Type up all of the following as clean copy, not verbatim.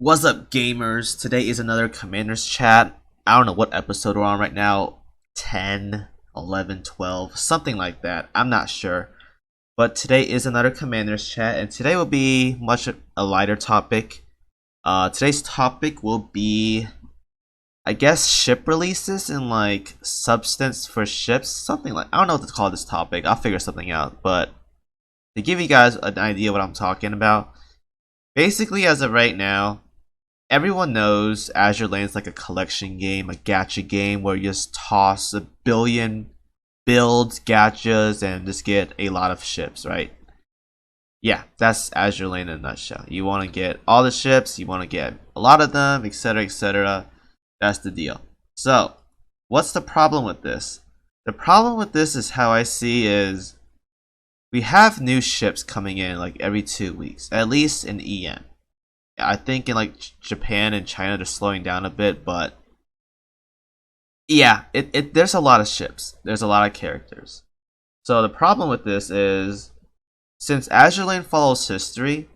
What's up, gamers? Today is another Commanders chat. I don't know what episode we're on right now. 10, 11, 12, something like that. I'm not sure. But today is another Commanders chat, and today will be much a lighter topic. Today's topic will be, I guess, ship releases and like substance for ships. Something like, I don't know what to call this topic. I'll figure something out. But to give you guys an idea what I'm talking about, basically as of right now, everyone knows Azure Lane's like a collection game, a gacha game where you just toss a billion builds, gachas, and just get a lot of ships, right? Yeah, that's Azure Lane in a nutshell. You want to get all the ships, you want to get a lot of them, etc., etc. That's the deal. So, what's the problem with this? The problem with this is how I see is we have new ships coming in like every 2 weeks, at least in EM. I think in like Japan and China they're slowing down a bit, but yeah, there's a lot of ships. There's a lot of characters. So the problem with this is since Azure Lane follows history,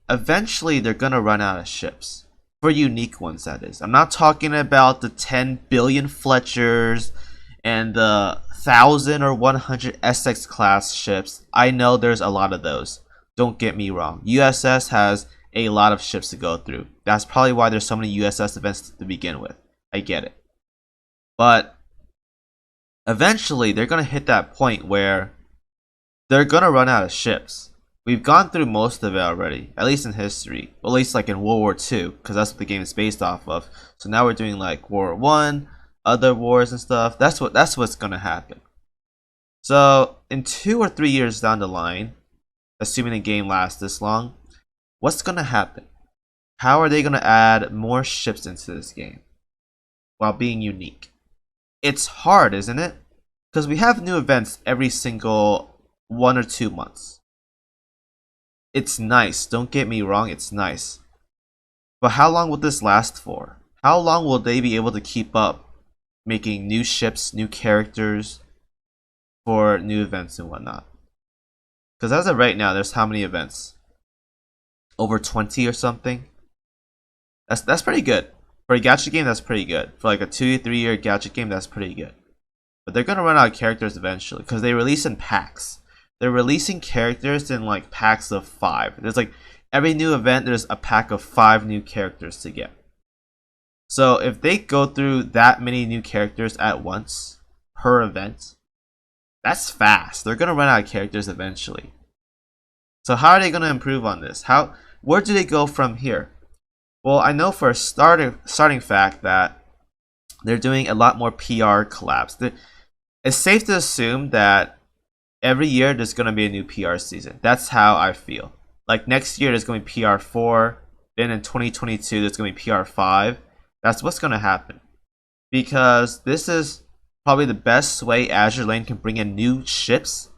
eventually they're gonna run out of ships. For unique ones, that is. I'm not talking about the 10 billion Fletchers and the 1000 or 100 SX class ships. I know there's a lot of those. Don't get me wrong. USS has a lot of ships to go through. That's probably why there's so many USS events to begin with. I get it. But eventually they're going to hit that point where they're going to run out of ships. We've gone through most of it already, at least in history. At least like in World War II, because that's what the game is based off of. So now we're doing like World War I, other wars and stuff. That's what's going to happen. So in 2 or 3 years down the line, assuming the game lasts this long, what's going to happen? How are they going to add more ships into this game while being unique? It's hard, isn't it? Because we have new events every single 1 or 2 months. It's nice, don't get me wrong, it's nice. But how long will this last for? How long will they be able to keep up making new ships, new characters for new events and whatnot? Because as of right now, there's how many events? Over 20 or something. That's pretty good. For a gacha game, that's pretty good. For like a 2-3 year gacha game, that's pretty good. But they're gonna run out of characters eventually because they release in packs. They're releasing characters in like packs of 5. There's like every new event, there's a pack of 5 new characters to get. So if they go through that many new characters at once per event, that's fast. They're gonna run out of characters eventually. So how are they gonna improve on this? Where do they go from here? Well, I know for a starting fact that they're doing a lot more PR collabs. It's safe to assume that every year there's going to be a new PR season. That's how I feel. Like next year there's going to be PR 4, then in 2022 there's going to be PR 5. That's what's going to happen. Because this is probably the best way Azure Lane can bring in new ships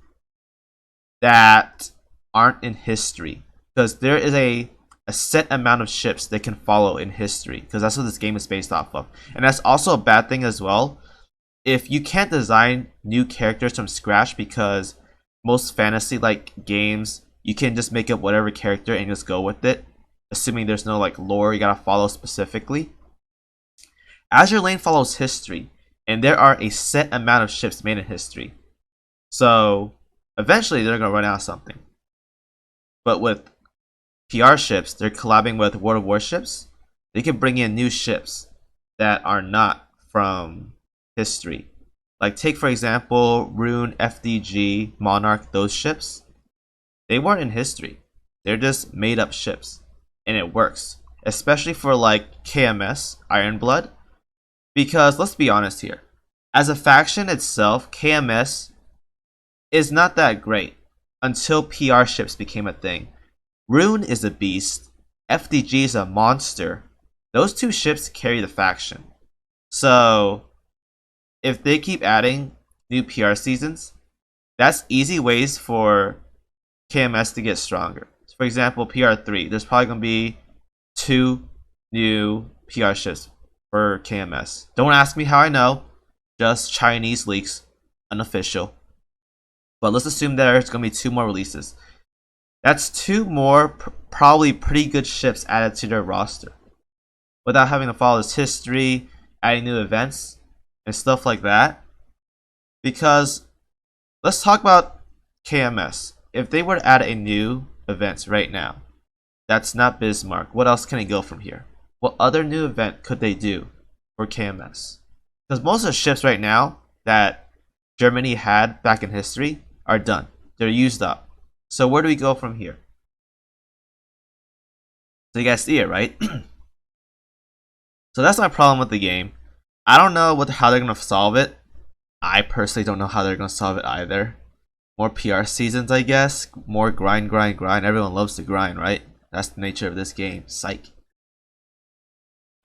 that aren't in history. Because there is a set amount of ships they can follow in history, because that's what this game is based off of. And that's also a bad thing as well. If you can't design new characters from scratch, because most fantasy like games you can just make up whatever character and just go with it, assuming there's no like lore you gotta follow specifically. Azure Lane follows history, and there are a set amount of ships made in history. So eventually they're gonna run out of something. But with PR ships, they're collabing with World of Warships. They can bring in new ships that are not from history. Like take for example Rune, FDG, Monarch, those ships. They weren't in history. They're just made up ships. And it works. Especially for like KMS, Ironblood. Because let's be honest here. As a faction itself, KMS is not that great until PR ships became a thing. Rune is a beast. FDG is a monster. Those 2 ships carry the faction. So if they keep adding new PR seasons, that's easy ways for KMS to get stronger. For example, PR 3, there's probably going to be 2 new PR ships for KMS. Don't ask me how I know. Just Chinese leaks, unofficial. But let's assume there's going to be 2 more releases. That's two more probably pretty good ships added to their roster without having to follow this history, adding new events, and stuff like that. Because let's talk about KMS. If they were to add a new event right now, that's not Bismarck, what else can it go from here? What other new event could they do for KMS? Because most of the ships right now that Germany had back in history are done. They're used up. So where do we go from here? So you guys see it, right? So that's my problem with the game. I don't know how they're gonna solve it. I personally don't know how they're gonna solve it either. More PR seasons, I guess. More grind, grind, grind. Everyone loves to grind, right? That's the nature of this game. Psych.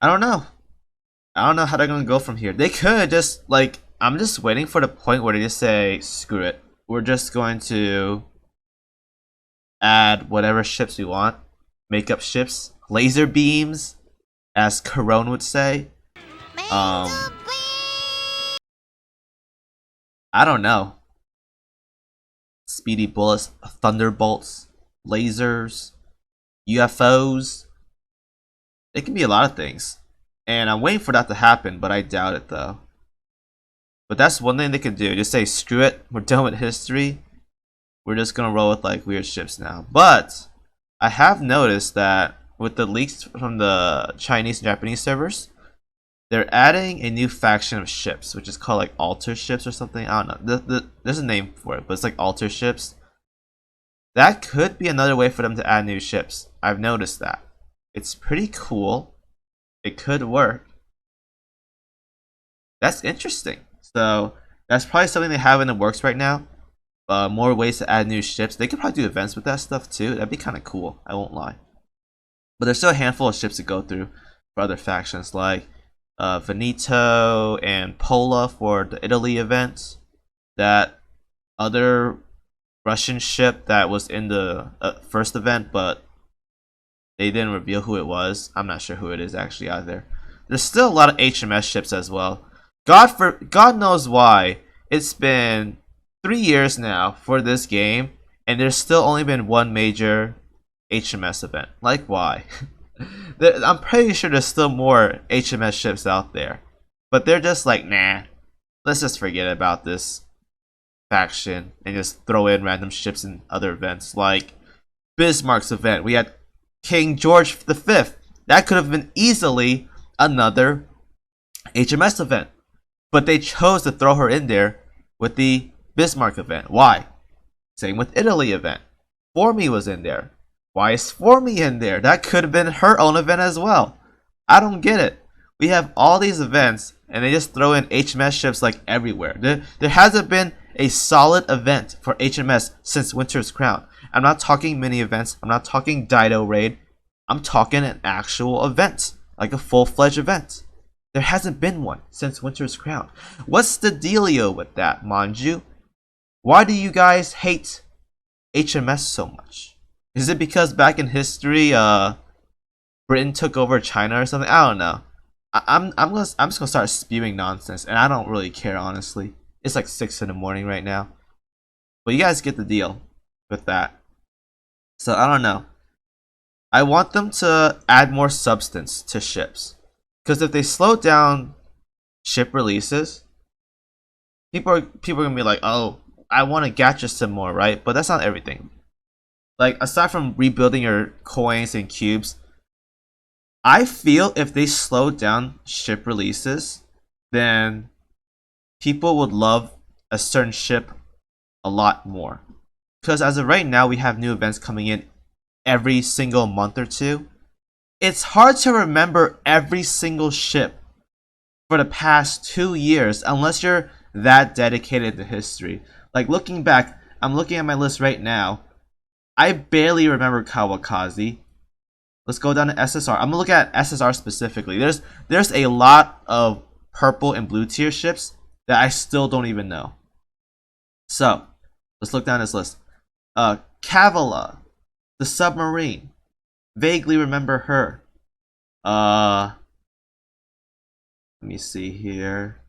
I don't know. I don't know how they're gonna go from here. They could just like, I'm just waiting for the point where they just say, screw it. We're just going to add whatever ships we want. Make up ships. Laser beams, as Corone would say. I don't know. Speedy bullets, thunderbolts, lasers, UFOs. It can be a lot of things. And I'm waiting for that to happen, but I doubt it though. But that's one thing they can do. Just say, screw it, we're done with history. We're just gonna roll with like weird ships now. But I have noticed that with the leaks from the Chinese and Japanese servers, they're adding a new faction of ships, which is called like altar ships or something. I don't know. There's a name for it, but it's like altar ships. That could be another way for them to add new ships. I've noticed that. It's pretty cool. It could work. That's interesting. So that's probably something they have in the works right now. More ways to add new ships. They could probably do events with that stuff too. That'd be kind of cool. I won't lie. But there's still a handful of ships to go through for other factions, like Veneto and Pola for the Italy event. That other Russian ship that was in the first event, but they didn't reveal who it was. I'm not sure who it is actually either. There's still a lot of HMS ships as well. God knows why. It's been 3 years now for this game, and there's still only been one major HMS event. Like, why? I'm pretty sure there's still more HMS ships out there, but they're just like, nah, let's just forget about this faction and just throw in random ships in other events. Like Bismarck's event, we had King George V. That could have been easily another HMS event, but they chose to throw her in there with the Bismarck event. Why? Same with Italy event. Formi was in there. Why is Formi in there? That could have been her own event as well. I don't get it. We have all these events and they just throw in HMS ships like everywhere. There hasn't been a solid event for HMS since Winter's Crown. I'm not talking mini events. I'm not talking Dido Raid. I'm talking an actual event, like a full-fledged event. There hasn't been one since Winter's Crown. What's the dealio with that, Manju? Why do you guys hate HMS so much? Is it because back in history, Britain took over China or something? I don't know. I'm just gonna start spewing nonsense, and I don't really care, honestly. It's like 6 in the morning right now, but you guys get the deal with that. So I don't know. I want them to add more substance to ships, because if they slow down ship releases, people are gonna be like, oh, I want to gacha some more, right? But that's not everything. Like, aside from rebuilding your coins and cubes, I feel if they slow down ship releases, then people would love a certain ship a lot more. Because as of right now, we have new events coming in every single month or two. It's hard to remember every single ship for the past 2 years unless you're that dedicated to history. Like, looking back, I'm looking at my list right now. I barely remember Kawakazi. Let's go down to SSR. I'm gonna look at SSR specifically. There's a lot of purple and blue tier ships that I still don't even know. So let's look down this list. Kavala, the submarine. Vaguely remember her. Let me see here.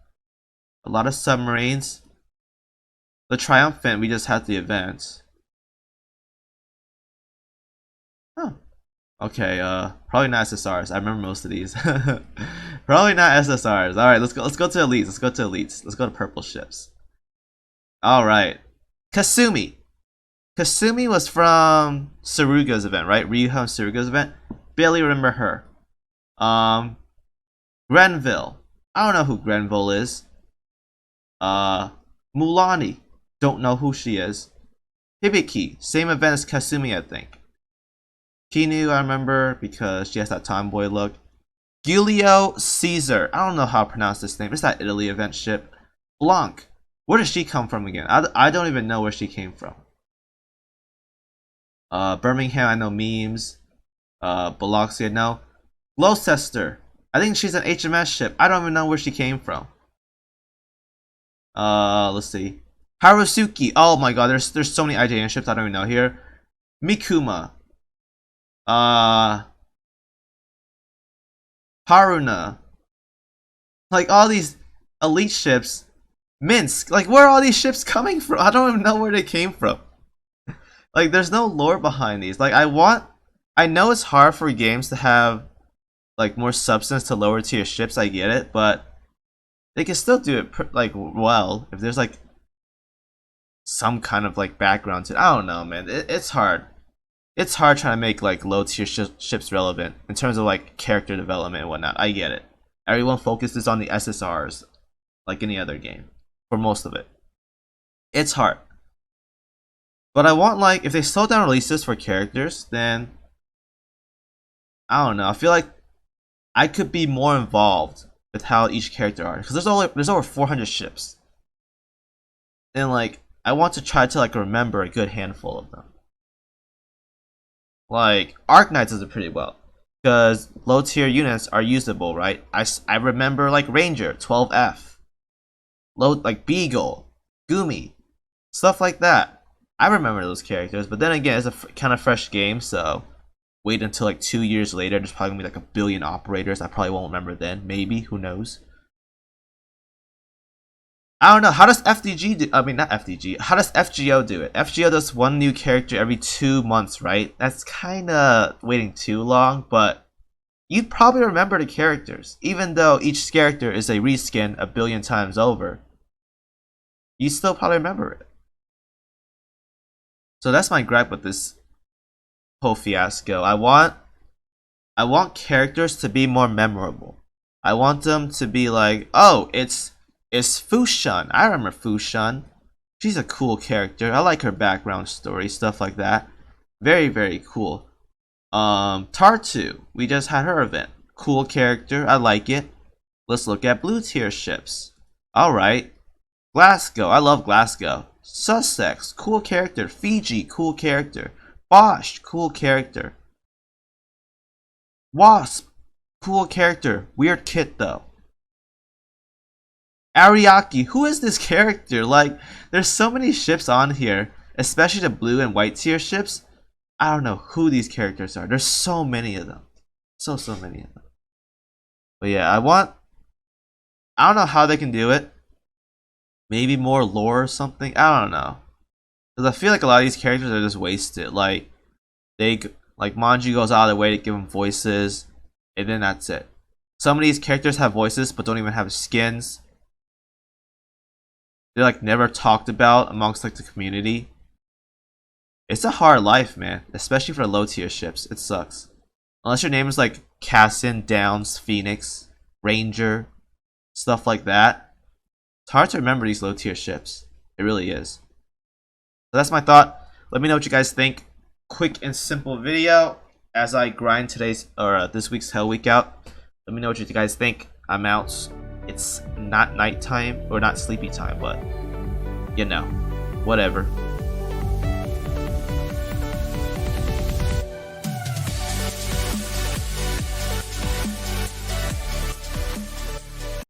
A lot of submarines. The Triumphant, we just had the event. Huh. Okay, probably not SSRs. I remember most of these. Probably not SSRs. Alright, let's go to elites. Let's go to elites. Let's go to purple ships. Alright. Kasumi. Kasumi was from Saruga's event, right? Ryuha and Saruga's event. Barely remember her. Grenville. I don't know who Grenville is. Mulani. Don't know who she is. Hibiki. Same event as Kasumi, I think. Kinu, I remember because she has that tomboy look. Giulio Caesar. I don't know how to pronounce this name. It's that Italy event ship. Blanc. Where does she come from again? I don't even know where she came from. Birmingham, I know memes. Biloxi, I know. Gloucester. I think she's an HMS ship. I don't even know where she came from. Let's see. Harusuki. Oh my god, there's so many IJN ships I don't even know here. Mikuma. Haruna. Like all these elite ships. Minsk. Like where are all these ships coming from? I don't even know where they came from. Like there's no lore behind these. Like I know it's hard for games to have like more substance to lower tier ships, I get it, but they can still do it like well if there's like some kind of like background to it. I don't know, man. It's hard. It's hard trying to make like low tier ships relevant in terms of like character development and whatnot. I get it. Everyone focuses on the SSRs like any other game for most of it. It's hard. But I want like if they slow down releases for characters, then I don't know. I feel like I could be more involved with how each character are because there's over 400 ships, and like I want to try to like remember a good handful of them. Like Arknights does it pretty well because low tier units are usable, right? I remember like Ranger 12F, low like Beagle, Gumi, stuff like that. I remember those characters, but then again, it's a kind of fresh game, so wait until like 2 years later. There's probably gonna be like a billion operators. I probably won't remember then. Maybe, who knows? I don't know. How does FDG do? I mean, not FDG. How does FGO do it? FGO does one new character every 2 months, right? That's kind of waiting too long, but you'd probably remember the characters, even though each character is a reskin a billion times over. You still probably remember it. So that's my gripe with this whole fiasco. I want characters to be more memorable. I want them to be like, oh, it's Fushun. I remember Fushun. She's a cool character. I like her background story, stuff like that. Very, very cool. Tartu. We just had her event. Cool character. I like it. Let's look at blue tier ships. Alright. Glasgow. I love Glasgow. Sussex. Cool character. Fiji. Cool character. Bosch. Cool character. Wasp. Cool character. Weird kit though. Ariaki. Who is this character? Like, there's so many ships on here, especially the blue and white tier ships. I don't know who these characters are. There's so many of them. So many of them. But yeah, I don't know how they can do it. Maybe more lore or something. I don't know. Because I feel like a lot of these characters are just wasted. Like, like Manji goes out of their way to give them voices, and then that's it. Some of these characters have voices but don't even have skins. They're like never talked about amongst like the community. It's a hard life, man, especially for low tier ships. It sucks. Unless your name is like Cassin, Downs, Phoenix, Ranger, stuff like that. It's hard to remember these low tier ships. It really is. So that's my thought. Let me know what you guys think. Quick and simple video as I grind this week's Hell Week out. Let me know what you guys think. I'm out. It's not nighttime or not sleepy time, but you know, whatever.